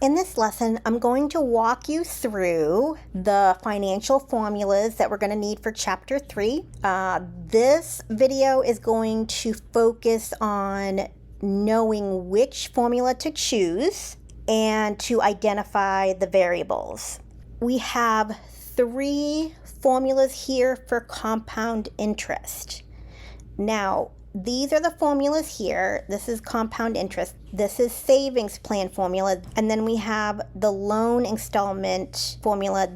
In this lesson, I'm going to walk you through the financial formulas that we're going to need for Chapter 3. This video is going to focus on knowing which formula to choose and to identify the variables. We have 3 formulas here for compound interest. Now, these are the formulas here. This is compound interest. This is savings plan formula. And then we have the loan installment formula.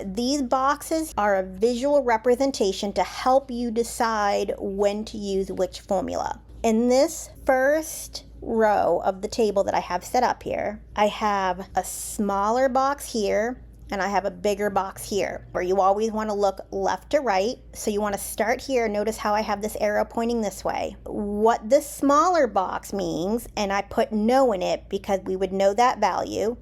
These boxes are a visual representation to help you decide when to use which formula. In this first row of the table that I have set up here, I have a smaller box here and I have a bigger box here, where you always want to look left to right. So you want to start here. Notice how I have this arrow pointing this way. What this smaller box means, and I put no in it because we would know that value.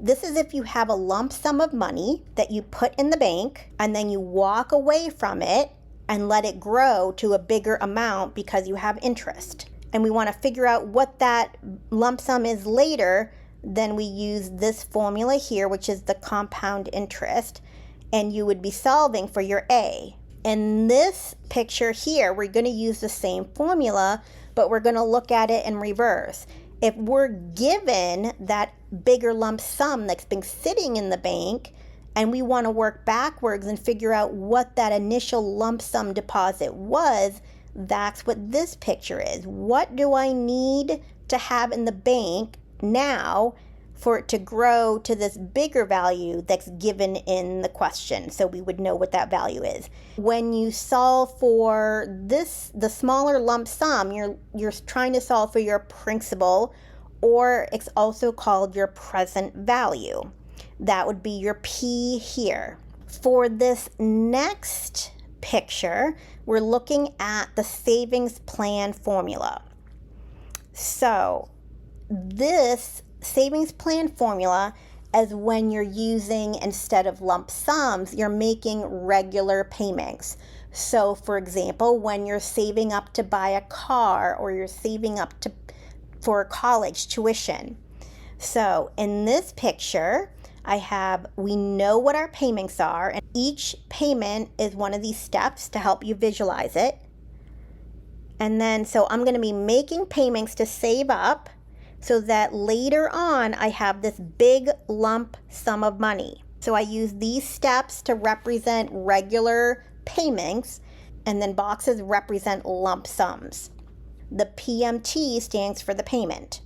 This is if you have a lump sum of money that you put in the bank and then you walk away from it and let it grow to a bigger amount because you have interest. And we want to figure out what that lump sum is later. Then we use this formula here, which is the compound interest, and you would be solving for your A. In this picture here, we're going to use the same formula, but we're going to look at it in reverse. If we're given that bigger lump sum that's been sitting in the bank, and we want to work backwards and figure out what that initial lump sum deposit was, that's what this picture is. What do I need to have in the bank now for it to grow to this bigger value that's given in the question, so we would know what that value is. When you solve for this, the smaller lump sum, you're trying to solve for your principal, or it's also called your present value. That would be your P here. For this next picture, we're looking at the savings plan formula. So this savings plan formula is when you're using, instead of lump sums, you're making regular payments. So for example, when you're saving up to buy a car, or you're saving up for college tuition. So in this picture, we know what our payments are, and each payment is one of these steps to help you visualize it. And then, so I'm going to be making payments to save up, so that later on I have this big lump sum of money. So I use these steps to represent regular payments, and then boxes represent lump sums. The PMT stands for the payment.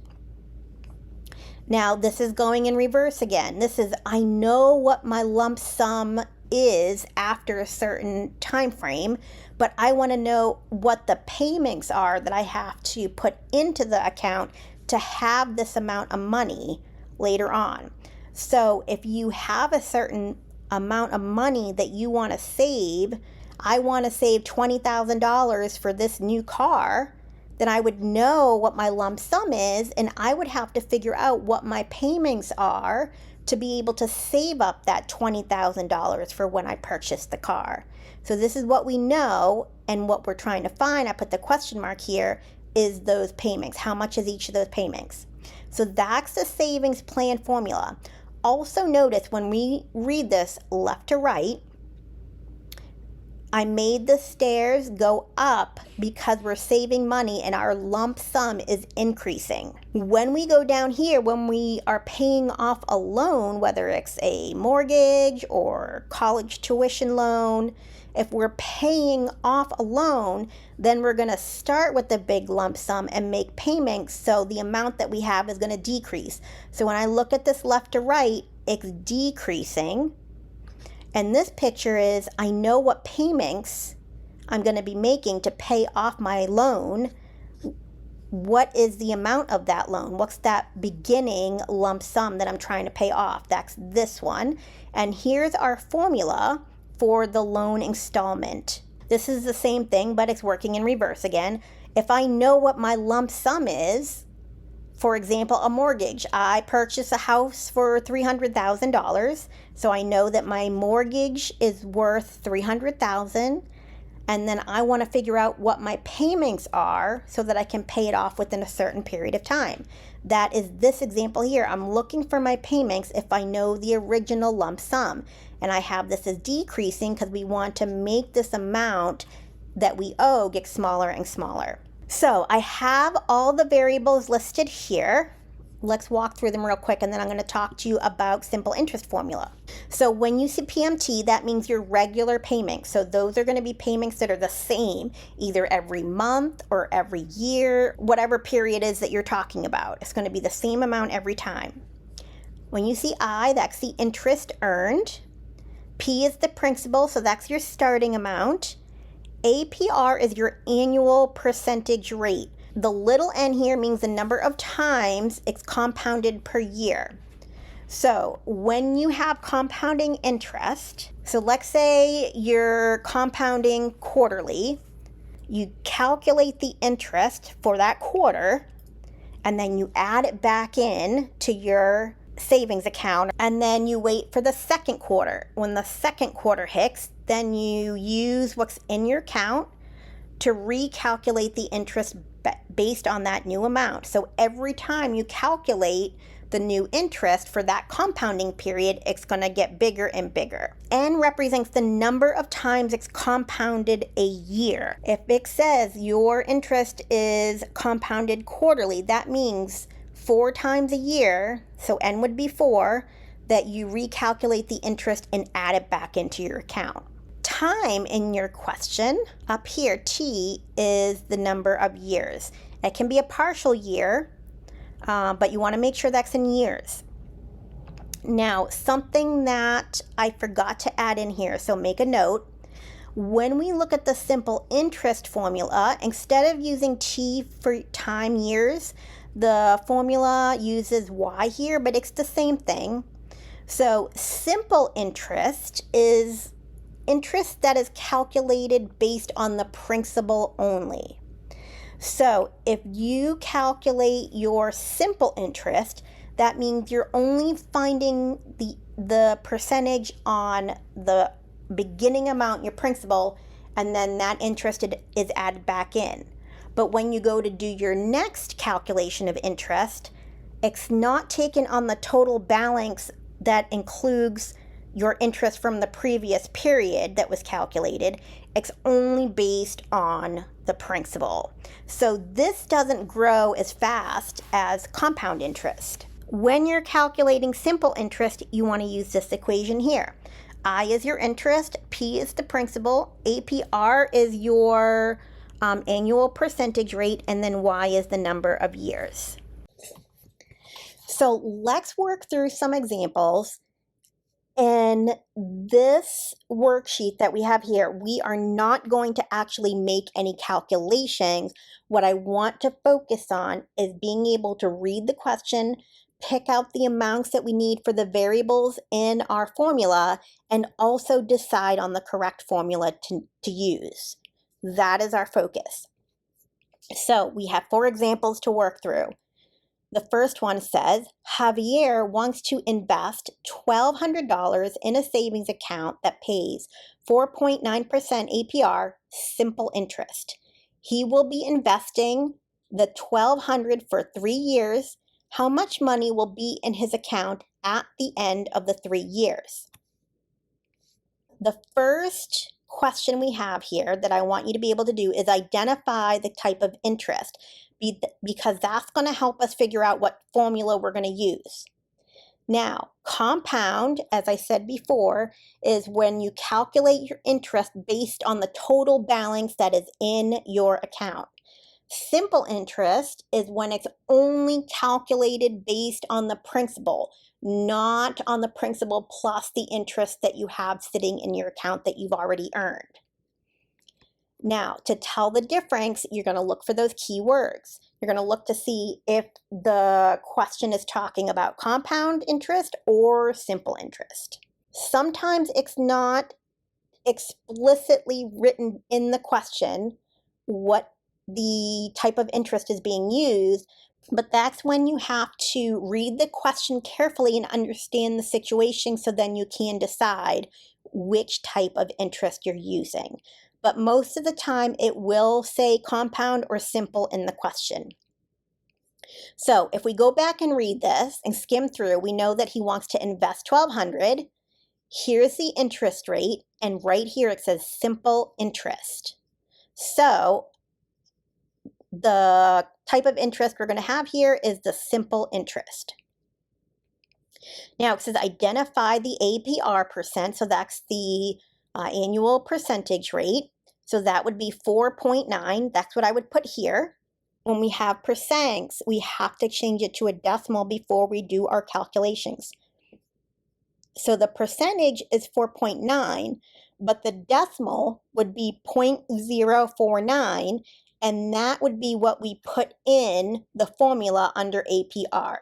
Now this is going in reverse again. This is, I know what my lump sum is after a certain time frame, but I want to know what the payments are that I have to put into the account to have this amount of money later on. So if you have a certain amount of money that you want to save, I want to save $20,000 for this new car, then I would know what my lump sum is, and I would have to figure out what my payments are to be able to save up that $20,000 for when I purchase the car. So this is what we know, and what we're trying to find, I put the question mark here, is those payments. How much is each of those payments? So that's the savings plan formula. Also notice when we read this left to right, I made the stairs go up because we're saving money and our lump sum is increasing. When we go down here, when we are paying off a loan, whether it's a mortgage or college tuition loan, if we're paying off a loan, then we're going to start with the big lump sum and make payments, so the amount that we have is going to decrease. So when I look at this left to right, it's decreasing. And this picture is, I know what payments I'm going to be making to pay off my loan. What is the amount of that loan? What's that beginning lump sum that I'm trying to pay off? That's this one. And here's our formula for the loan installment. This is the same thing, but it's working in reverse again. If I know what my lump sum is, for example, a mortgage, I purchased a house for $300,000. So I know that my mortgage is worth $300,000. and then I want to figure out what my payments are so that I can pay it off within a certain period of time. That is this example here. I'm looking for my payments if I know the original lump sum, and I have this as decreasing because we want to make this amount that we owe get smaller and smaller. So I have all the variables listed here. Let's walk through them real quick, and then I'm going to talk to you about simple interest formula. So when you see PMT, that means your regular payments. So those are going to be payments that are the same either every month or every year, whatever period is that you're talking about. It's going to be the same amount every time. When you see I, that's the interest earned. P is the principal, so that's your starting amount. APR is your annual percentage rate. The little n here means the number of times it's compounded per year. So when you have compounding interest, so let's say you're compounding quarterly, you calculate the interest for that quarter, and then you add it back in to your savings account, and then you wait for the second quarter. When the second quarter hits, then you use what's in your account to recalculate the interest based on that new amount. So every time you calculate the new interest for that compounding period, it's going to get bigger and bigger. N represents the number of times it's compounded a year. If it says your interest is compounded quarterly, that means 4 times a year, so N would be 4, that you recalculate the interest and add it back into your account. Time in your question, up here, T is the number of years. It can be a partial year, but you want to make sure that's in years. Now, something that I forgot to add in here, so make a note. When we look at the simple interest formula, instead of using T for time years, the formula uses Y here, but it's the same thing. So simple interest is interest that is calculated based on the principal only. So if you calculate your simple interest, that means you're only finding the percentage on the beginning amount, your principal, and then that interest is added back in. But when you go to do your next calculation of interest, it's not taken on the total balance that includes your interest from the previous period that was calculated. It's only based on the principal. So this doesn't grow as fast as compound interest. When you're calculating simple interest, you want to use this equation here. I is your interest, P is the principal, APR is your annual percentage rate, and then Y is the number of years. So let's work through some examples. In this worksheet that we have here, we are not going to actually make any calculations. What I want to focus on is being able to read the question, pick out the amounts that we need for the variables in our formula, and also decide on the correct formula to use. That is our focus. So we have 4 examples to work through. The first one says, Javier wants to invest $1,200 in a savings account that pays 4.9% APR, simple interest. He will be investing the $1,200 for 3 years. How much money will be in his account at the end of the 3 years? The first question we have here that I want you to be able to do is identify the type of interest, because that's going to help us figure out what formula we're going to use. Now, compound, as I said before, is when you calculate your interest based on the total balance that is in your account. Simple interest is when it's only calculated based on the principal, not on the principal plus the interest that you have sitting in your account that you've already earned. Now, to tell the difference, you're going to look for those key words. You're going to look to see if the question is talking about compound interest or simple interest. Sometimes it's not explicitly written in the question what the type of interest is being used, but that's when you have to read the question carefully and understand the situation so then you can decide which type of interest you're using. but most of the time it will say compound or simple in the question. So if we go back and read this and skim through, we know that he wants to invest $1,200. Here's the interest rate, and right here it says simple interest. So the type of interest we're going to have here is the simple interest. Now it says identify the APR percent, so that's the annual percentage rate. So that would be 4.9. That's what I would put here. When we have percents, we have to change it to a decimal before we do our calculations. So the percentage is 4.9, but the decimal would be 0.049, and that would be what we put in the formula under APR.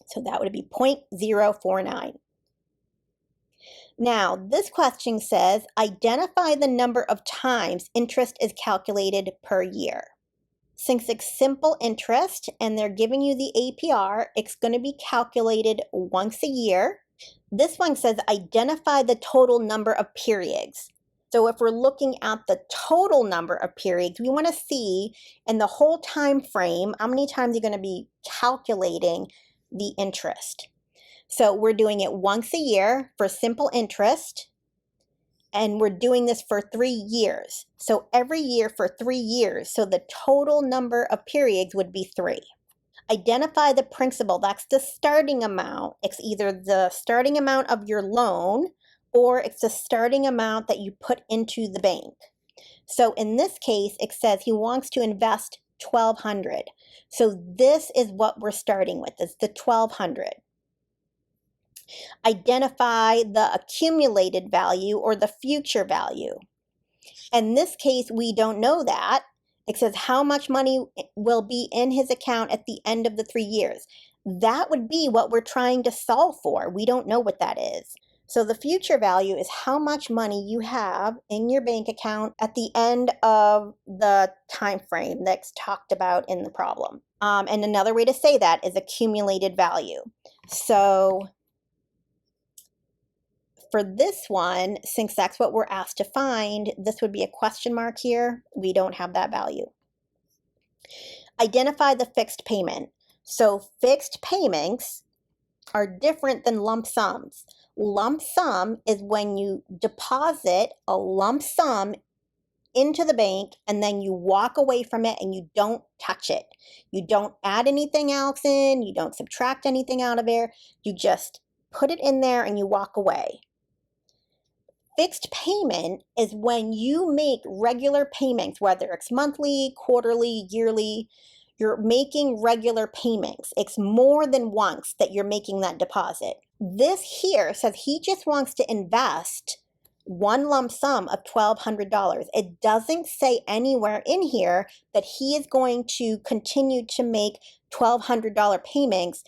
So that would be 0.049. Now, this question says, identify the number of times interest is calculated per year. Since it's simple interest and they're giving you the APR, it's going to be calculated once a year. This one says, identify the total number of periods. So if we're looking at the total number of periods, we want to see in the whole time frame, how many times you're going to be calculating the interest. So we're doing it once a year for simple interest, and we're doing this for 3 years. So every year for 3 years, so the total number of periods would be 3. Identify the principal, that's the starting amount. It's either the starting amount of your loan or it's the starting amount that you put into the bank. So in this case, it says he wants to invest $1,200. So this is what we're starting with, is the $1,200. Identify the accumulated value or the future value. In this case, we don't know that. It says how much money will be in his account at the end of the 3 years. That would be what we're trying to solve for. We don't know what that is. So the future value is how much money you have in your bank account at the end of the time frame that's talked about in the problem. And another way to say that is accumulated value. So for this one, since that's what we're asked to find, this would be a question mark here. We don't have that value. Identify the fixed payment. So fixed payments are different than lump sums. Lump sum is when you deposit a lump sum into the bank and then you walk away from it and you don't touch it. You don't add anything else in, you don't subtract anything out of there, you just put it in there and you walk away. Fixed payment is when you make regular payments, whether it's monthly, quarterly, yearly, you're making regular payments. It's more than once that you're making that deposit. This here says he just wants to invest one lump sum of $1,200. It doesn't say anywhere in here that he is going to continue to make $1,200 payments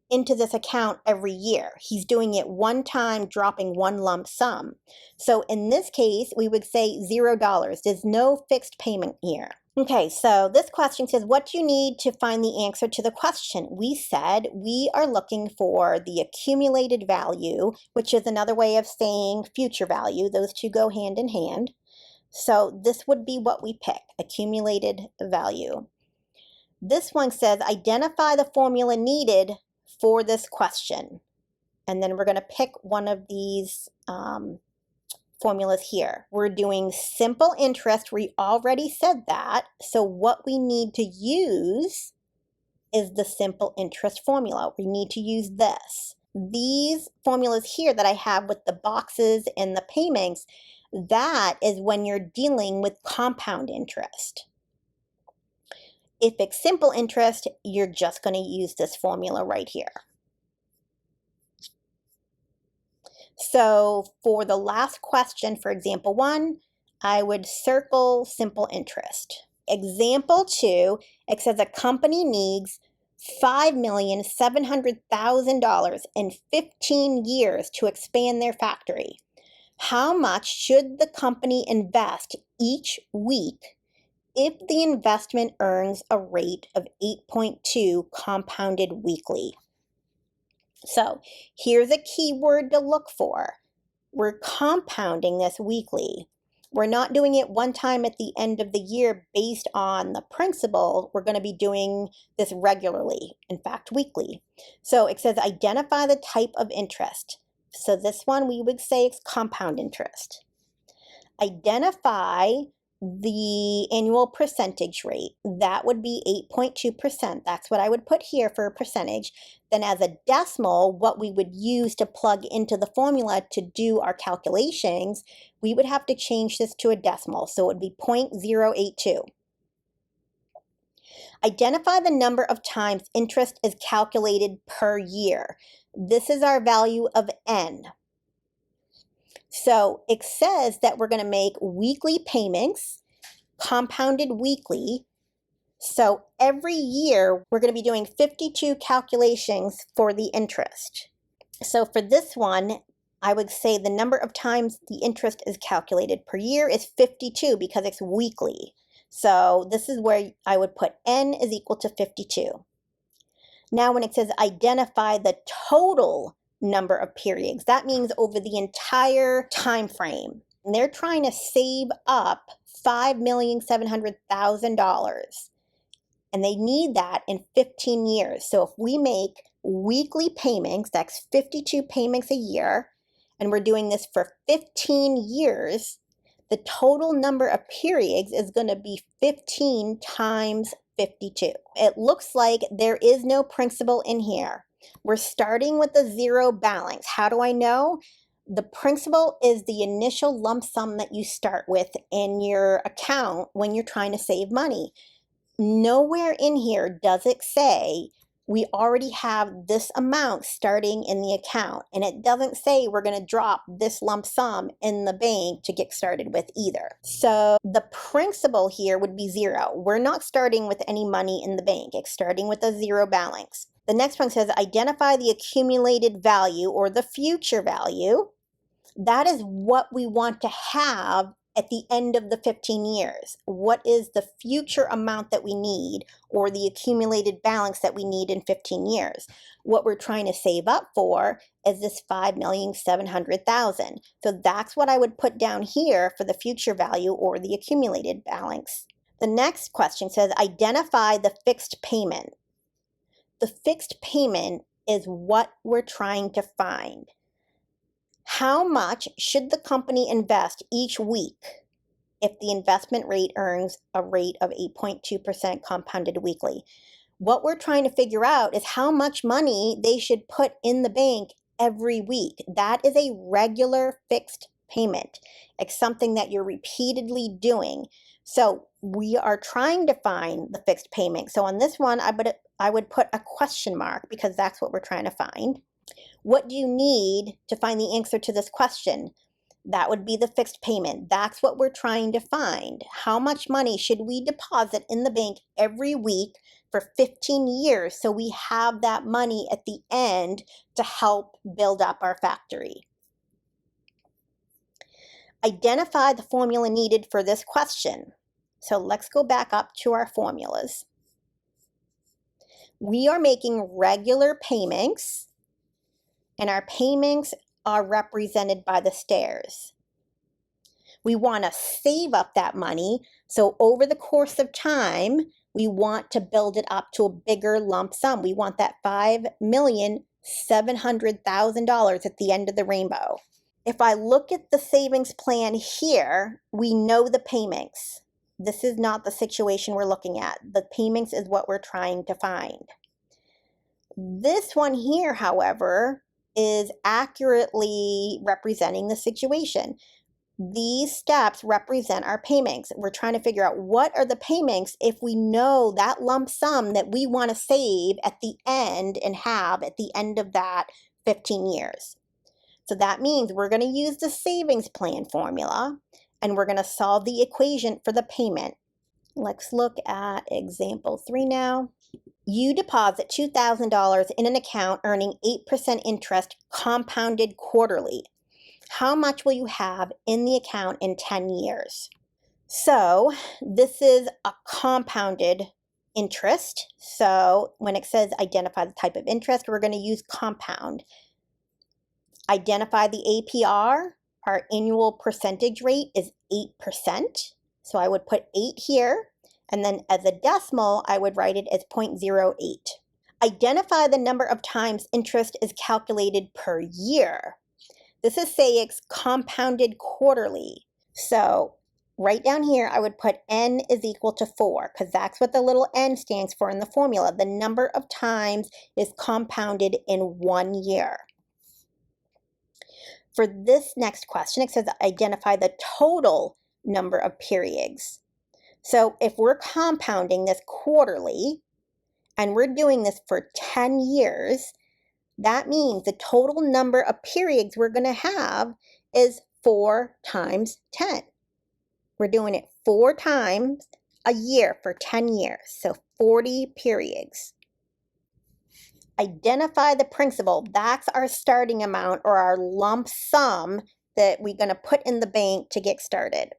into this account every year. He's doing it one time, dropping one lump sum. So in this case, we would say $0. There's no fixed payment here. Okay, so this question says, what do you need to find the answer to the question? We said we are looking for the accumulated value, which is another way of saying future value. Those two go hand in hand. So this would be what we pick, accumulated value. This one says, identify the formula needed for this question. And then we're going to pick one of these formulas here. We're doing simple interest. We already said that. So what we need to use is the simple interest formula. We need to use this. These formulas here that I have with the boxes and the payments, that is when you're dealing with compound interest. If it's simple interest, you're just going to use this formula right here. So for the last question, for example 1, I would circle simple interest. Example 2, it says a company needs $5,700,000 in 15 years to expand their factory. How much should the company invest each week if the investment earns a rate of 8.2 compounded weekly? So here's a key word to look for. We're compounding this weekly. We're not doing it one time at the end of the year based on the principal. We're going to be doing this regularly, in fact, weekly. So it says identify the type of interest. So this one we would say it's compound interest. Identify the annual percentage rate. That would be 8.2%. That's what I would put here for a percentage. Then as a decimal, what we would use to plug into the formula to do our calculations, we would have to change this to a decimal. So it would be 0.082. Identify the number of times interest is calculated per year. This is our value of n. So it says that we're going to make weekly payments, compounded weekly. So every year we're going to be doing 52 calculations for the interest. So for this one, I would say the number of times the interest is calculated per year is 52 because it's weekly. So this is where I would put n is equal to 52. Now when it says identify the total number of periods, that means over the entire time frame. And they're trying to save up $5,700,000. And they need that in 15 years. So if we make weekly payments, that's 52 payments a year, and we're doing this for 15 years, the total number of periods is going to be 15 times 52. It looks like there is no principal in here. We're starting with a zero balance. How do I know? The principal is the initial lump sum that you start with in your account when you're trying to save money. Nowhere in here does it say we already have this amount starting in the account, and it doesn't say we're going to drop this lump sum in the bank to get started with either. So the principal here would be zero. We're not starting with any money in the bank. It's starting with a zero balance. The next one says identify the accumulated value or the future value. That is what we want to have at the end of the 15 years. What is the future amount that we need or the accumulated balance that we need in 15 years? What we're trying to save up for is this $5,700,000. So that's what I would put down here for the future value or the accumulated balance. The next question says identify the fixed payment. The fixed payment is what we're trying to find. How much should the company invest each week if the investment rate earns a rate of 8.2% compounded weekly? What we're trying to figure out is how much money they should put in the bank every week. That is a regular fixed payment. It's something that you're repeatedly doing. So we are trying to find the fixed payment. So on this one, I would put a question mark because that's what we're trying to find. What do you need to find the answer to this question? That would be the fixed payment. That's what we're trying to find. How much money should we deposit in the bank every week for 15 years so we have that money at the end to help build up our factory? Identify the formula needed for this question. So let's go back up to our formulas. We are making regular payments, and our payments are represented by the stairs. We want to save up that money, so over the course of time, we want to build it up to a bigger lump sum. We want that $5,700,000 at the end of the rainbow. If I look at the savings plan here, we know the payments. This is not the situation we're looking at. The payments is what we're trying to find. This one here, however, is accurately representing the situation. These steps represent our payments. We're trying to figure out what are the payments if we know that lump sum that we want to save at the end and have at the end of that 15 years. So that means we're going to use the savings plan formula and we're going to solve the equation for the payment. Let's look at example 3 now. You deposit $2,000 in an account earning 8% interest compounded quarterly. How much will you have in the account in 10 years? So this is a compounded interest. So when it says identify the type of interest, we're going to use compound. Identify the APR. our annual percentage rate is 8%. So I would put 8 here, and then as a decimal, I would write it as 0.08. Identify the number of times interest is calculated per year. This is say it's compounded quarterly. So right down here, I would put n is equal to 4 because that's what the little n stands for in the formula. The number of times is compounded in 1 year. For this next question, it says identify the total number of periods. So if we're compounding this quarterly and we're doing this for 10 years, that means the total number of periods we're going to have is 4 times 10. We're doing it 4 times a year for 10 years, so 40 periods. Identify the principal. That's our starting amount or our lump sum that we're going to put in the bank to get started.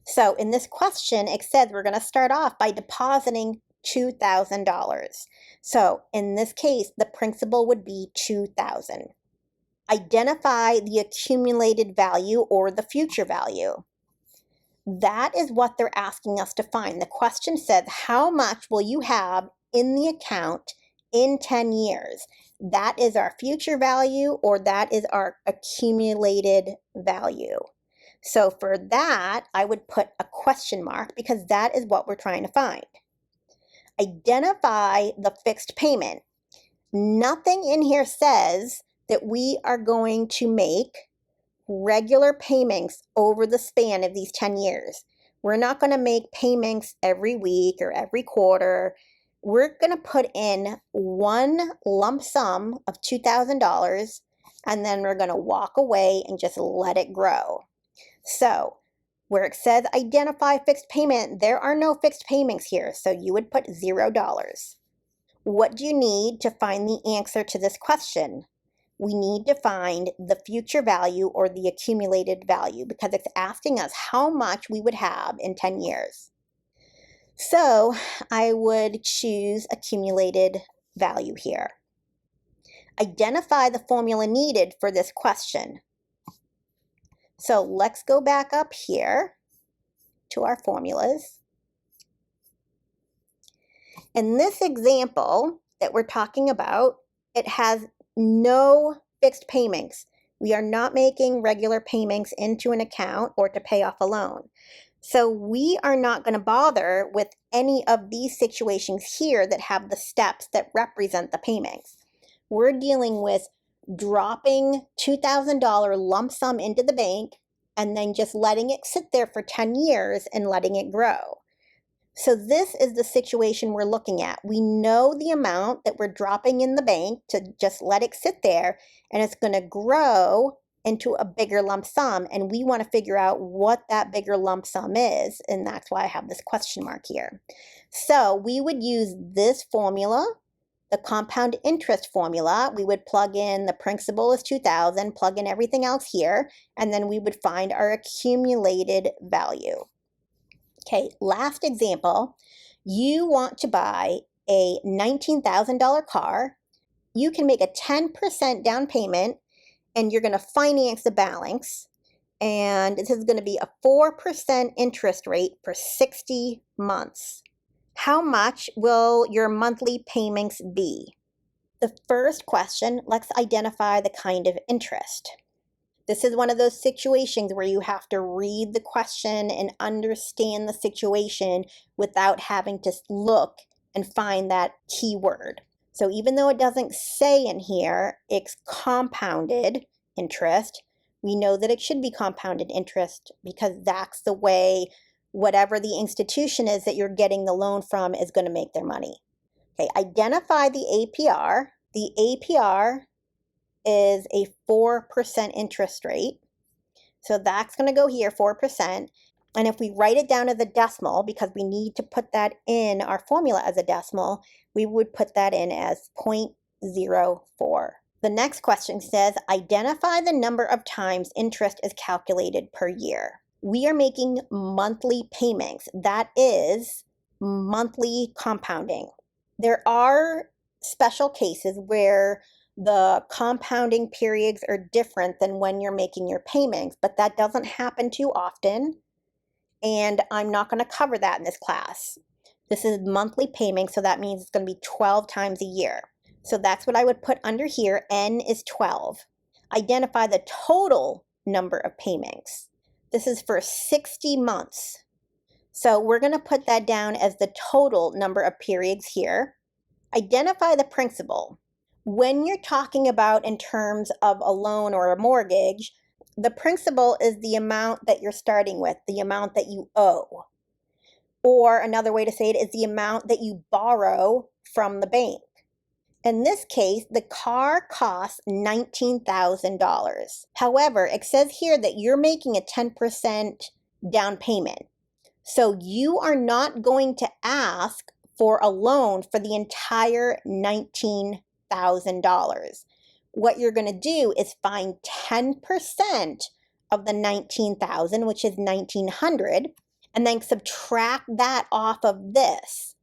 So in this question, it says we're going to start off by depositing $2,000. So in this case, the principal would be $2,000. Identify the accumulated value or the future value. That is what they're asking us to find. The question says, how much will you have in the account in 10 years? That is our future value or that is our accumulated value. So for that, I would put a question mark because that is what we're trying to find. Identify the fixed payment. Nothing in here says that we are going to make regular payments over the span of these 10 years. We're not going to make payments every week or every quarter. We're going to put in one lump sum of $2,000 and then we're going to walk away and just let it grow. So where it says identify fixed payment, there are no fixed payments here, so you would put $0. What do you need to find the answer to this question? We need to find the future value or the accumulated value because it's asking us how much we would have in 10 years. So I would choose accumulated value here. Identify the formula needed for this question. So let's go back up here to our formulas. In this example that we're talking about, it has no fixed payments. We are not making regular payments into an account or to pay off a loan. So we are not going to bother with any of these situations here that have the steps that represent the payments. We're dealing with dropping $2,000 lump sum into the bank and then just letting it sit there for 10 years and letting it grow. So this is the situation we're looking at. We know the amount that we're dropping in the bank to just let it sit there, and it's going to grow into a bigger lump sum, and we want to figure out what that bigger lump sum is, and that's why I have this question mark here. So we would use this formula, the compound interest formula. We would plug in the principal is 2,000, plug in everything else here, and then we would find our accumulated value. Okay, last example. You want to buy a $19,000 car. You can make a 10% down payment and you're going to finance the balance. And this is going to be a 4% interest rate for 60 months. How much will your monthly payments be? The first question, let's identify the kind of interest. This is one of those situations where you have to read the question and understand the situation without having to look and find that keyword. So even though it doesn't say in here, it's compounded interest, we know that it should be compounded interest because that's the way whatever the institution is that you're getting the loan from is going to make their money. Okay, identify the APR. The APR is a 4% interest rate. So that's going to go here, 4%. And if we write it down as a decimal, because we need to put that in our formula as a decimal, we would put that in as 0.04. The next question says, identify the number of times interest is calculated per year. We are making monthly payments. That is monthly compounding. There are special cases where The compounding periods are different than when you're making your payments, but that doesn't happen too often, and I'm not going to cover that in this class. This is monthly payment, so that means it's going to be 12 times a year. So that's what I would put under here. N is 12. Identify the total number of payments. This is for 60 months. So we're going to put that down as the total number of periods here. Identify the principal. When you're talking about in terms of a loan or a mortgage, the principal is the amount that you're starting with, the amount that you owe. Or another way to say it is the amount that you borrow from the bank. In this case, the car costs $19,000. However, it says here that you're making a 10% down payment. So you are not going to ask for a loan for the entire $19,000. What you're going to do is find 10% of the $19,000, which is $1,900, and then subtract that off of this.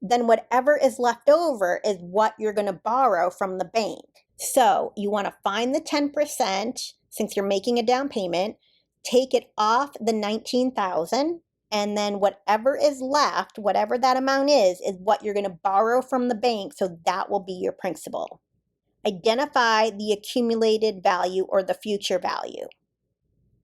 Then whatever is left over is what you're going to borrow from the bank. So you want to find the 10% since you're making a down payment, take it off the $19,000, and then whatever is left, whatever that amount is what you're going to borrow from the bank, so that will be your principal. Identify the accumulated value or the future value.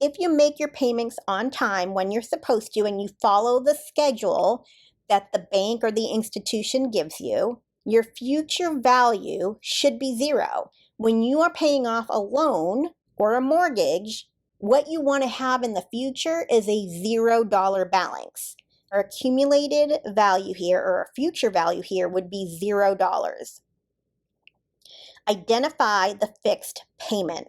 If you make your payments on time when you're supposed to and you follow the schedule that the bank or the institution gives you, your future value should be zero. When you are paying off a loan or a mortgage, what you want to have in the future is a $0 balance. Our accumulated value here, or our future value here, would be $0. Identify the fixed payment.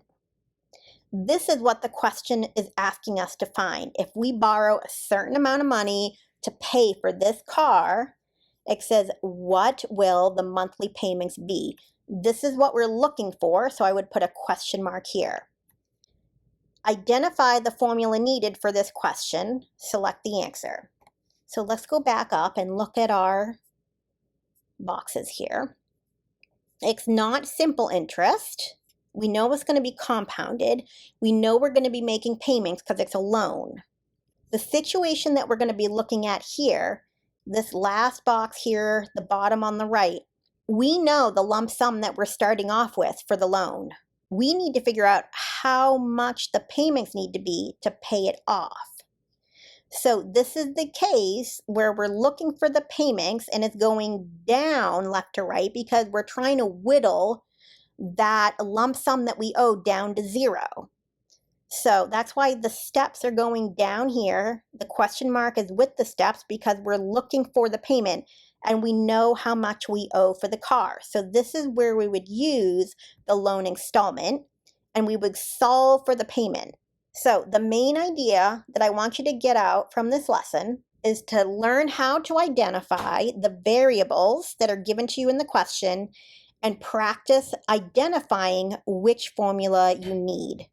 This is what the question is asking us to find. If we borrow a certain amount of money to pay for this car, it says, what will the monthly payments be? This is what we're looking for, so I would put a question mark here. Identify the formula needed for this question. Select the answer. So let's go back up and look at our boxes here. It's not simple interest. We know it's going to be compounded. We know we're going to be making payments because it's a loan. The situation that we're going to be looking at here, this last box here, the bottom on the right, we know the lump sum that we're starting off with for the loan. We need to figure out how much the payments need to be to pay it off. So this is the case where we're looking for the payments and it's going down left to right because we're trying to whittle that lump sum that we owe down to zero. So that's why the steps are going down here. The question mark is with the steps because we're looking for the payment and we know how much we owe for the car. So this is where we would use the loan installment and we would solve for the payment. So the main idea that I want you to get out from this lesson is to learn how to identify the variables that are given to you in the question and practice identifying which formula you need.